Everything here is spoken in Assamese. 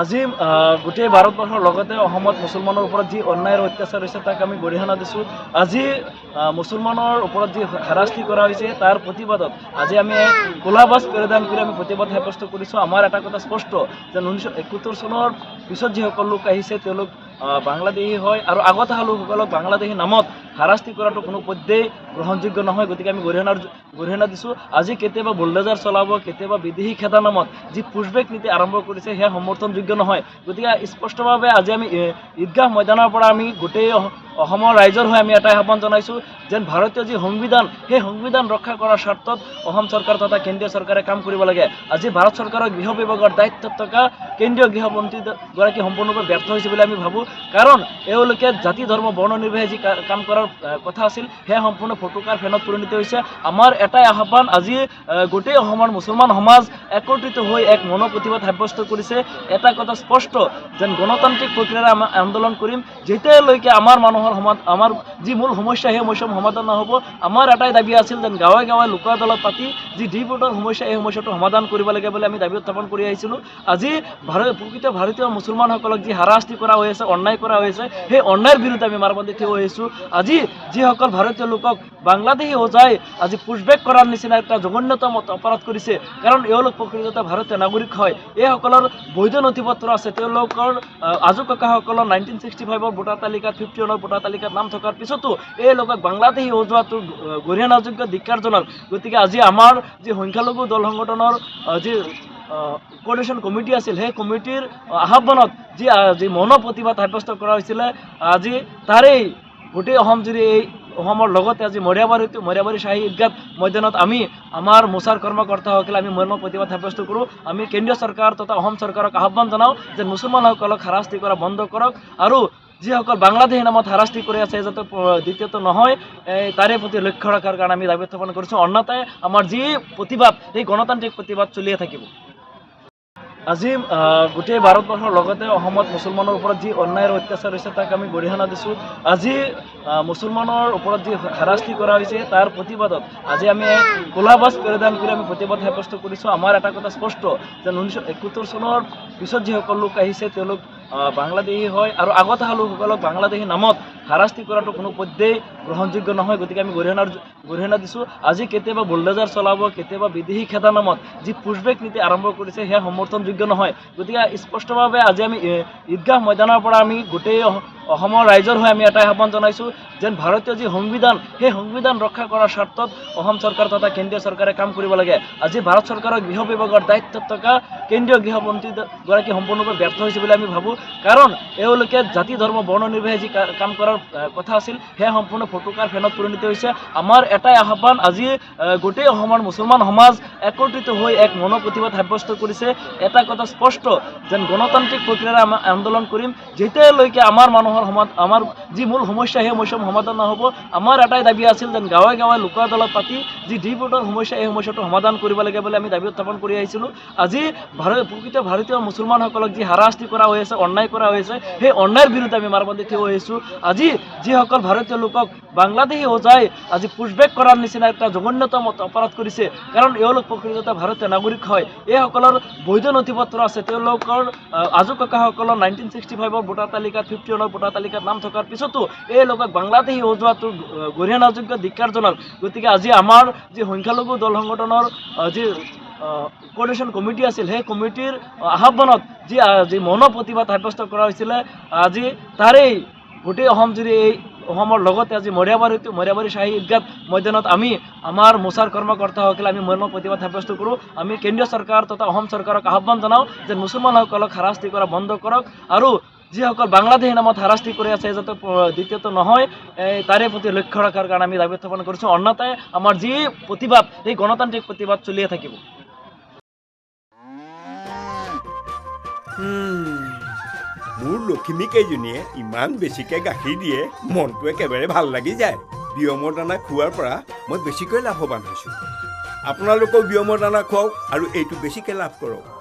আজি গোটেই ভাৰতবৰ্ষৰ লগতে অসমত মুছলমানৰ ওপৰত যি অন্যায় আৰু অত্যাচাৰ হৈছে তাক আমি গৰিহণা দিছোঁ। আজি মুছলমানৰ ওপৰত যি হাৰাশাস্তি কৰা হৈছে তাৰ প্ৰতিবাদত আজি আমি ক'লা বাছ পৰিধান কৰি আমি প্ৰতিবাদ সাব্যস্ত কৰিছোঁ। আমাৰ এটা কথা স্পষ্ট যে 1971 চনৰ পিছত যিসকল লোক আহিছে তেওঁলোক বাংলাদেশী হয় আৰু আগত অহা লোকসকলক বাংলাদেশী নামত হাৰাশাস্তি কৰাটো কোনো পধ্যেই গ্ৰহণযোগ্য নহয়। গতিকে আমি গৰিহণা দিছোঁ। আজি কেতিয়াবা বুলডোজাৰ চলাব, কেতিয়াবা বিদেশী খেদা নামত যি পুছবেক নীতি আৰম্ভ কৰিছে সেয়া সমৰ্থনযোগ্য নহয়। গতিকে স্পষ্টভাৱে আজি আমি ঈদগাহ ময়দানৰ পৰা আমি গোটেই অসমৰ ৰাইজৰ হৈ আমি এটাই আহ্বান জনাইছোঁ যেন ভাৰতীয় যি সংবিধান সেই সংবিধান ৰক্ষা কৰাৰ স্বাৰ্থত অসম চৰকাৰ তথা কেন্দ্ৰীয় চৰকাৰে কাম কৰিব লাগে। আজি ভাৰত চৰকাৰৰ গৃহ বিভাগৰ দায়িত্বত থকা কেন্দ্ৰীয় গৃহমন্ত্ৰীগৰাকী সম্পূৰ্ণৰূপে ব্যৰ্থ হৈছে বুলি আমি ভাবোঁ। কাৰণ এওঁলোকে জাতি ধৰ্ম বৰ্ণ নিৰ্বিশেষে যি কাম কৰাৰ কথা আছিল সেয়া সম্পূৰ্ণ ফটকাৰ ফেনত পৰিণত হৈছে। আমাৰ এটাই আহ্বান, আজি গোটেই অসমৰ মুছলমান সমাজ একত্ৰিত হৈ এক মনোপ্ৰতিবাদ সাব্যস্ত কৰিছে। এটা কথা স্পষ্ট যেন গণতান্ত্ৰিক প্ৰক্ৰিয়াৰে আমি আন্দোলন কৰিম যেতিয়ালৈকে আমাৰ মানুহৰ আমাৰ যি মূল সমস্যা সেই সমস্যা সমাধান নহ'ব। আমাৰ এটাই দাবী আছিল যেন গাঁৱে গাঁৱে লোক আদালত পাতি যি ডিপোৰ্টৰ সমস্যা এই সমস্যাটো সমাধান কৰিব লাগে বুলি আমি দাবী উত্থাপন কৰি আহিছিলোঁ। আজি প্ৰকৃত ভাৰতীয় মুছলমানসকলক যি হাৰাশাস্তি কৰা হৈ আছে, অন্যায় কৰা হৈছে, সেই অন্যায়ৰ বিৰুদ্ধে আমি মাৰবন্দী থিয় হৈ আহিছোঁ। আজি যিসকল ভাৰতীয় লোকক বাংলাদেশী সজাই আজি পুছবেক কৰাৰ নিচিনা এটা জঘন্যতম অপৰাধ কৰিছে, কাৰণ এওঁলোক প্ৰকৃততে ভাৰতীয় নাগৰিক হয়, এইসকলৰ বৈধ নথি পত্ৰ আছে, তেওঁলোকৰ আজু ককাসকলৰ 1965 ভোটাৰ তালিকাত 51 ভোটাৰ তালিকাত নাম থকাৰ পিছতো এই লোকক বাংলাদেশী সজোৱাটো গৰিহণাযোগ্য ধিক্কাৰজনক। গতিকে আজি আমাৰ যি সংখ্যালঘু দল সংগঠনৰ যি কোঅৰ্ডিনেশ্যন কমিটি আছিল সেই কমিটিৰ আহ্বানত যি মনোপ্ৰতিবাদ সাব্যস্ত কৰা হৈছিলে, আজি তাৰেই গোটেই অসম জুৰি এই অসমৰ লগতে আজি মৰিয়াবাৰী শ্বাহী ঈদগাহ ময়দানত আমি আমাৰ মোচাৰ কৰ্মকৰ্তাসকলে আমি মনোপ্ৰতিবাদ সাব্যস্ত কৰোঁ। আমি কেন্দ্ৰীয় চৰকাৰ তথা অসম চৰকাৰক আহ্বান জনাওঁ যে মুছলমানসকলক হাৰাশাস্তি কৰা বন্ধ কৰক আৰু যিসকল বাংলাদেশী নামত হাৰাশাস্তি কৰি আছে যাতে দ্বিতীয়ত নহয় তাৰে প্ৰতি লক্ষ্য ৰখাৰ কাৰণে আমি দাবী উত্থাপন কৰিছোঁ। অন্যথাই আমাৰ যি প্ৰতিবাদ সেই গণতান্ত্ৰিক প্ৰতিবাদ চলিয়ে থাকিব। আজি গোটেই ভাৰতবৰ্ষৰ লগতে অসমত মুছলমানৰ ওপৰত যি অন্যায় আৰু অত্যাচাৰ হৈছে তাক আমি গৰিহণা দিছোঁ। আজি মুছলমানৰ ওপৰত যি হাৰাশাস্তি কৰা হৈছে তাৰ প্ৰতিবাদত আজি আমি ক'লা বাছ পৰিধান কৰি আমি প্ৰতিবাদ সাব্যস্ত কৰিছোঁ। আমাৰ এটা কথা স্পষ্ট যে 1971 চনৰ পিছত যিসকল লোক আহিছে তেওঁলোক বাংলাদেশী হয় আৰু আগত অহা লোকসকলক বাংলাদেশী নামত হাৰাশাস্তি কৰাটো কোনো পধ্যেই গ্ৰহণযোগ্য নহয়। গতিকে আমি গৰিহণা দিছোঁ। আজি কেতিয়াবা বুলডোজাৰ চলাব, কেতিয়াবা বিদেশী খেদা নামত যি পুছবেক নীতি আৰম্ভ কৰিছে সেয়া সমৰ্থনযোগ্য নহয়। গতিকে স্পষ্টভাৱে আজি আমি ঈদগাহ ময়দানৰ পৰা আমি গোটেই অসমৰ ৰাইজৰ হৈ আমি এটাই আহ্বান জনাইছোঁ যেন ভাৰতীয় যি সংবিধান সেই সংবিধান ৰক্ষা কৰাৰ স্বাৰ্থত অসম চৰকাৰ তথা কেন্দ্ৰীয় চৰকাৰে কাম কৰিব লাগে। আজি ভাৰত চৰকাৰৰ গৃহ বিভাগৰ দায়িত্বত থকা কেন্দ্ৰীয় গৃহমন্ত্ৰীগৰাকী সম্পূৰ্ণৰূপে ব্যৰ্থ হৈছে বুলি আমি ভাবোঁ। কাৰণ এওঁলোকে জাতি ধৰ্ম বৰ্ণ নিৰ্বিশেষে যি কাম কৰাৰ কথা আছিল সেয়া সম্পূৰ্ণ ফটকাৰ ফেনত পৰিণত হৈছে। আমাৰ এটাই আহ্বান, আজি গোটেই অসমৰ মুছলমান সমাজ একত্ৰিত হৈ এক মনোপ্ৰতিবাদ সাব্যস্ত কৰিছে। এটা কথা স্পষ্ট যেন গণতান্ত্ৰিক প্ৰক্ৰিয়াৰে আমি আন্দোলন কৰিম যেতিয়ালৈকে আমাৰ আমাৰ যি মূল সমস্যা সেই সমস্যা সমাধান নহ'ব। আমাৰ এটাই দাবী আছিল যেন গাঁৱে গাঁৱে লোক আদালত পাতি যি ডিপোৰ্টৰ সমস্যা এই সমস্যাটো সমাধান কৰিব লাগে বুলি আমি দাবী উত্থাপন কৰি আহিছিলোঁ। আজি প্ৰকৃত ভাৰতীয় মুছলমানসকলক যি হাৰাশাস্তি কৰা হৈ আছে, অন্যায় কৰা হৈছে, সেই অন্যায়ৰ বিৰুদ্ধে আমি মাৰবন্দী থিয় হৈ আহিছোঁ। আজি যিসকল ভাৰতীয় লোকক বাংলাদেশী সজাই আজি পুছবেক কৰাৰ নিচিনা এটা জঘন্যতম অপৰাধ কৰিছে, কাৰণ এওঁলোক প্ৰকৃততে ভাৰতীয় নাগৰিক হয়, এইসকলৰ বৈধ নথি পত্ৰ আছে, তেওঁলোকৰ আজু ককাসকলৰ 1965 ভোটাৰ তালিকাত 51 ভোটাৰ তালিকাত নাম থকাৰ পিছতো এই লোকক বাংলাদেশী সজোৱাটো গৰিহণাযোগ্য ধিক্কাৰজনক। গতিকে আজি আমাৰ যি সংখ্যালঘু দল সংগঠনৰ যি কোঅৰ্ডিনেশ্যন কমিটি আছিল সেই কমিটিৰ আহ্বানত যি মনোপ্ৰতিবাদ সাব্যস্ত কৰা হৈছিলে, আজি তাৰেই গোটেই অসম জুৰি এই অসমৰ লগতে আজি মৰিয়াবাৰী শ্বাহী ঈদগাহ ময়দানত আমি আমাৰ মোচাৰ কৰ্মকৰ্তাসকলে আমি মনোপ্ৰতিবাদ সাব্যস্ত কৰোঁ। আমি কেন্দ্ৰীয় চৰকাৰ তথা অসম চৰকাৰক আহ্বান জনাওঁ যে মুছলমানসকলক হাৰাশাস্তি কৰা বন্ধ কৰক আৰু যিসকল বাংলাদেশী নামত হাৰাশাস্তি কৰি আছে যাতে দ্বিতীয়ত নহয় তাৰে প্ৰতি লক্ষ্য ৰখাৰ কাৰণে আমি দাবী উত্থাপন কৰিছোঁ। অন্যথাই আমাৰ যি প্ৰতিবাদ সেই গণতান্ত্ৰিক প্ৰতিবাদ চলিয়ে থাকিব। মোৰ লখিমীকেইজনীয়ে ইমান বেছিকৈ গাখীৰ দিয়ে, মনটো একেবাৰে ভাল লাগি যায়। বিয়মৰ দানা খোৱাৰ পৰা মই বেছিকৈ লাভৱান হৈছোঁ। আপোনালোকেও বিয়মৰ দানা খুৱাওক আৰু এইটো বেছিকৈ লাভ কৰক।